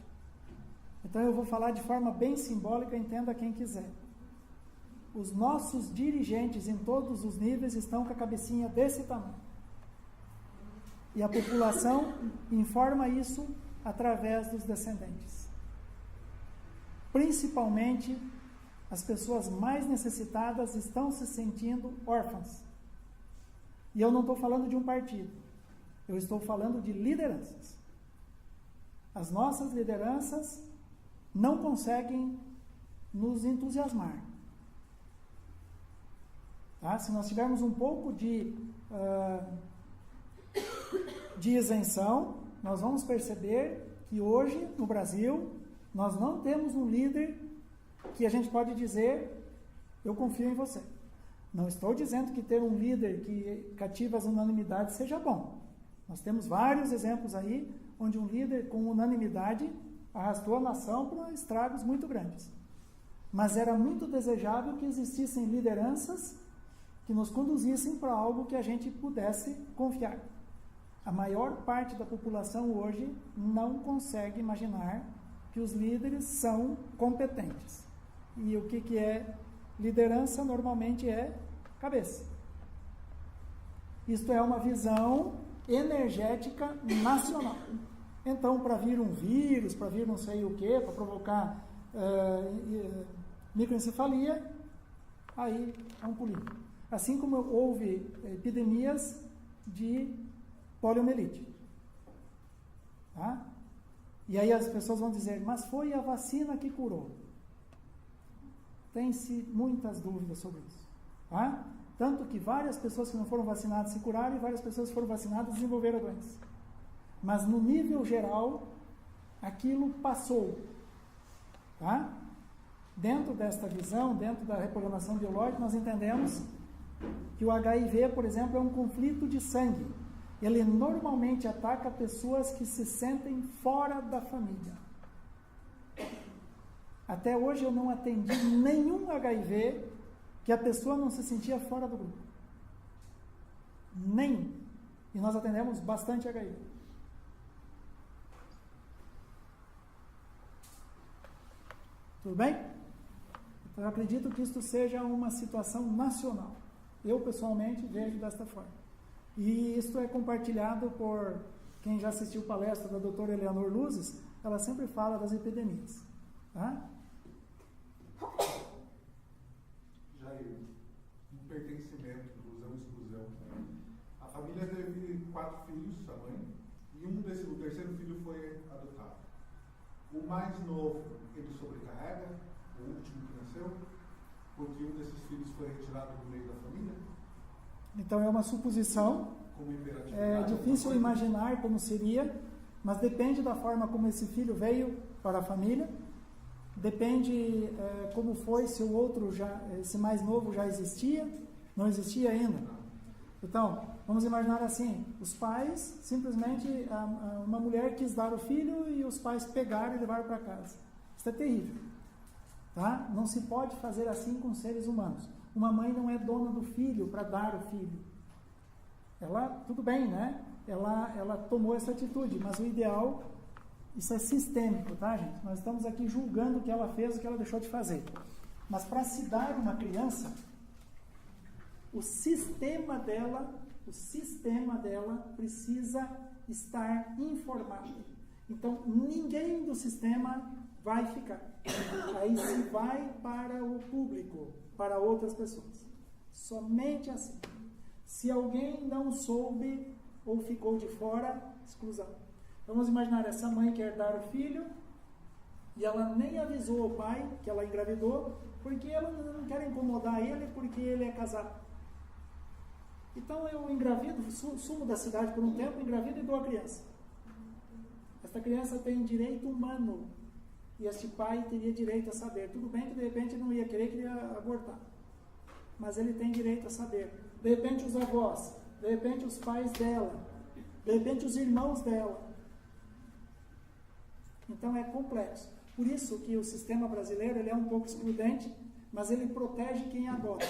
Então eu vou falar de forma bem simbólica, entenda quem quiser. Os nossos dirigentes em todos os níveis estão com a cabecinha desse tamanho. E a população informa isso através dos descendentes. Principalmente, as pessoas mais necessitadas estão se sentindo órfãs. E eu não estou falando de um partido. Eu estou falando de lideranças. As nossas lideranças não conseguem nos entusiasmar. Tá? Se nós tivermos um pouco de isenção, nós vamos perceber que hoje, no Brasil, nós não temos um líder que a gente pode dizer, eu confio em você. Não estou dizendo que ter um líder que cativa as unanimidades seja bom. Nós temos vários exemplos aí, onde um líder com unanimidade arrastou a nação para estragos muito grandes. Mas era muito desejável que existissem lideranças que nos conduzissem para algo que a gente pudesse confiar. A maior parte da população hoje não consegue imaginar que os líderes são competentes. E o que é liderança? Normalmente é cabeça. Isto é uma visão energética nacional. Então, para vir um vírus, para vir não sei o que, para provocar microencefalia, aí é um pulinho. Assim como houve epidemias de poliomielite. Tá? E aí as pessoas vão dizer, mas foi a vacina que curou. Tem-se muitas dúvidas sobre isso. Tá? Tanto que várias pessoas que não foram vacinadas se curaram e várias pessoas que foram vacinadas desenvolveram a doença. Mas no nível geral, aquilo passou. Tá? Dentro desta visão, dentro da reprogramação biológica, nós entendemos que o HIV, por exemplo, é um conflito de sangue. Ele normalmente ataca pessoas que se sentem fora da família. Até hoje eu não atendi nenhum HIV que a pessoa não se sentia fora do grupo. Nenhum. E nós atendemos bastante HIV. Tudo bem? Então eu acredito que isto seja uma situação nacional. Eu, pessoalmente, vejo desta forma. E isto é compartilhado por quem já assistiu palestra da doutora Eleanor Luzes, ela sempre fala das epidemias. Tá? Jair, um pertencimento, inclusão e exclusão. A família teve 4 filhos, a mãe, e o terceiro filho foi adotado. O mais novo, ele sobrecarrega, o último que nasceu, porque um desses filhos foi retirado do meio da família? Então é uma suposição, é difícil imaginar como seria, mas depende da forma como esse filho veio para a família, depende como foi, se o outro, esse mais novo já existia, não existia ainda. Então, vamos imaginar assim, os pais, simplesmente, uma mulher quis dar o filho e os pais pegaram e levaram para casa. Isso é terrível. Tá? Não se pode fazer assim com seres humanos. Uma mãe não é dona do filho para dar o filho. Ela, tudo bem, né? Ela tomou essa atitude, mas o ideal, isso é sistêmico, tá, gente? Nós estamos aqui julgando o que ela fez, o que ela deixou de fazer. Mas para se dar uma criança, o sistema dela precisa estar informado. Então, ninguém do sistema vai ficar. Aí se vai para o público, para outras pessoas. Somente assim. Se alguém não soube ou ficou de fora, exclusão. Vamos imaginar essa mãe quer dar o filho e ela nem avisou o pai que ela engravidou, porque ela não quer incomodar ele, porque ele é casado. Então eu engravido, sumo da cidade por um tempo, engravido e dou a criança. Esta criança tem direito humano. E este pai teria direito a saber. Tudo bem que de repente não ia queria abortar. Mas ele tem direito a saber. De repente os avós, de repente os pais dela, de repente os irmãos dela. Então é complexo. Por isso que o sistema brasileiro ele é um pouco excludente, mas ele protege quem adota.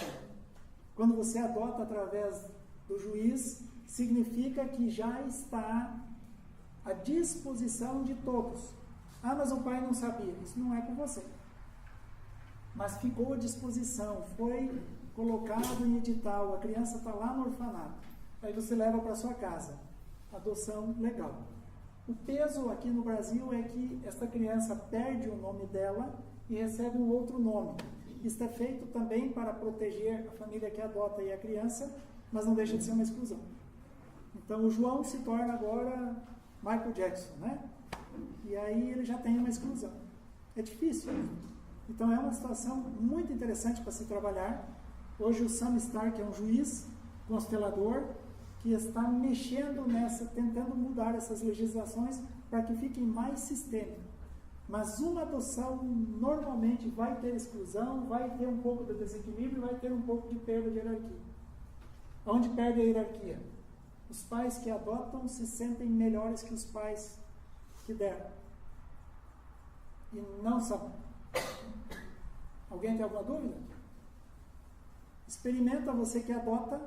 Quando você adota através do juiz, significa que já está à disposição de todos. Ah, mas o pai não sabia. Isso não é com você. Mas ficou à disposição, foi colocado em edital, a criança está lá no orfanato. Aí você leva para sua casa. Adoção legal. O peso aqui no Brasil é que esta criança perde o nome dela e recebe um outro nome. Isso é feito também para proteger a família que adota e a criança, mas não deixa de ser uma exclusão. Então o João se torna agora Michael Jackson, né? e aí ele já tem uma exclusão. É difícil. Então é uma situação muito interessante para se trabalhar. Hoje o Sam Stark é um juiz constelador que está mexendo nessa, tentando mudar essas legislações para que fiquem mais sistêmicas. Mas uma adoção normalmente vai ter exclusão, vai ter um pouco de desequilíbrio, vai ter um pouco de perda de hierarquia. Onde perde a hierarquia? Os pais que adotam se sentem melhores que os pais que deram. E não são. Alguém tem alguma dúvida? Experimenta você que adota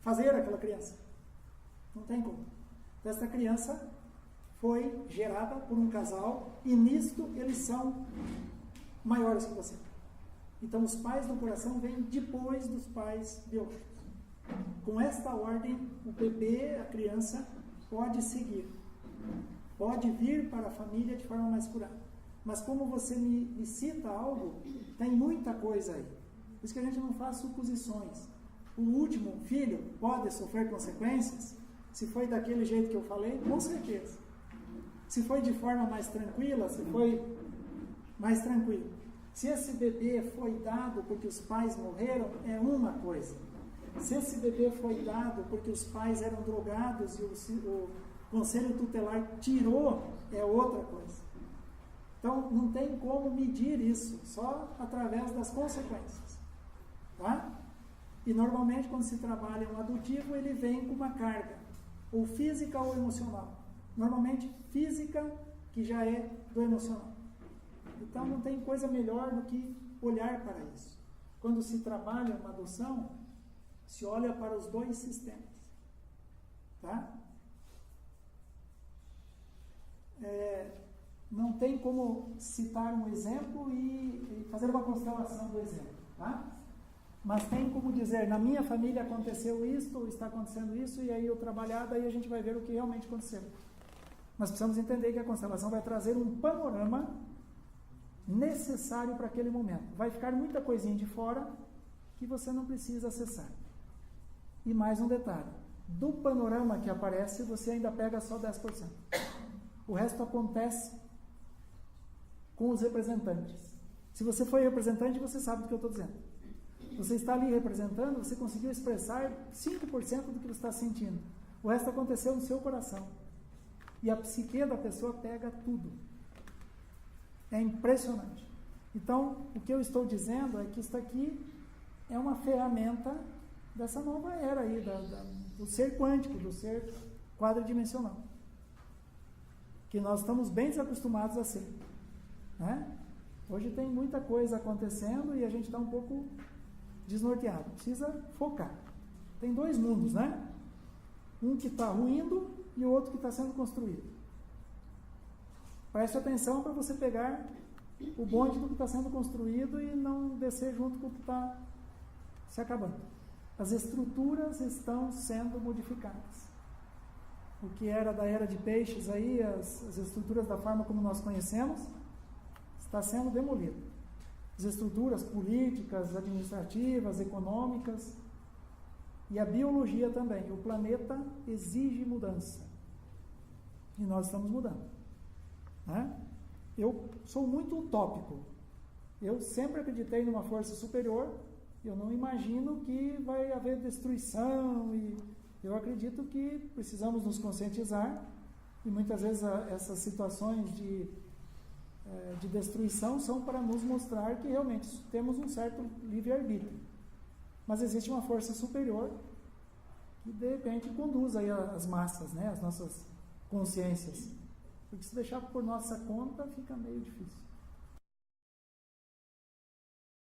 fazer aquela criança. Não tem como. Então, essa criança foi gerada por um casal e nisto eles são maiores que você. Então os pais do coração vêm depois dos pais biológicos. Com esta ordem, o bebê, a criança, pode seguir. Pode vir para a família de forma mais curada. Mas como você me cita algo, tem muita coisa aí. Por isso que a gente não faz suposições. O último filho pode sofrer consequências? Se foi daquele jeito que eu falei, com certeza. Se foi de forma mais tranquila, se foi mais tranquilo. Se esse bebê foi dado porque os pais morreram, é uma coisa. Se esse bebê foi dado porque os pais eram drogados e o conselho tutelar tirou, é outra coisa. Então, não tem como medir isso, só através das consequências. Tá? E normalmente, quando se trabalha um adotivo, ele vem com uma carga, ou física ou emocional. Normalmente, física, que já é do emocional. Então, não tem coisa melhor do que olhar para isso. Quando se trabalha uma adoção, se olha para os dois sistemas. Tá? Não tem como citar um exemplo e fazer uma constelação do exemplo. Tá? Mas tem como dizer, na minha família aconteceu isto, está acontecendo isso, e aí eu trabalhar, daí a gente vai ver o que realmente aconteceu. Mas precisamos entender que a constelação vai trazer um panorama necessário para aquele momento. Vai ficar muita coisinha de fora que você não precisa acessar. E mais um detalhe, do panorama que aparece, você ainda pega só 10%. O resto acontece com os representantes. Se você foi representante, você sabe do que eu estou dizendo. Você está ali representando, você conseguiu expressar 5% do que você está sentindo. O resto aconteceu no seu coração. E a psique da pessoa pega tudo. É impressionante. Então, o que eu estou dizendo é que isso aqui é uma ferramenta dessa nova era aí, do ser quântico, do ser quadridimensional. Que nós estamos bem desacostumados a ser. Né? Hoje tem muita coisa acontecendo e a gente está um pouco desnorteado. Precisa focar. Tem dois mundos, né? Um que está ruindo e o outro que está sendo construído. Preste atenção para você pegar o bonde do que está sendo construído e não descer junto com o que está se acabando. As estruturas estão sendo modificadas. O que era da era de peixes aí, as estruturas da forma como nós conhecemos, está sendo demolido. As estruturas políticas, administrativas, econômicas e a biologia também. O planeta exige mudança. E nós estamos mudando. Né? Eu sou muito utópico. Eu sempre acreditei numa força superior. Eu não imagino que vai haver destruição. E eu acredito que precisamos nos conscientizar. E muitas vezes essas situações de destruição são para nos mostrar que realmente temos um certo livre-arbítrio. Mas existe uma força superior que de repente conduz aí as massas, né, as nossas consciências. Porque se deixar por nossa conta fica meio difícil.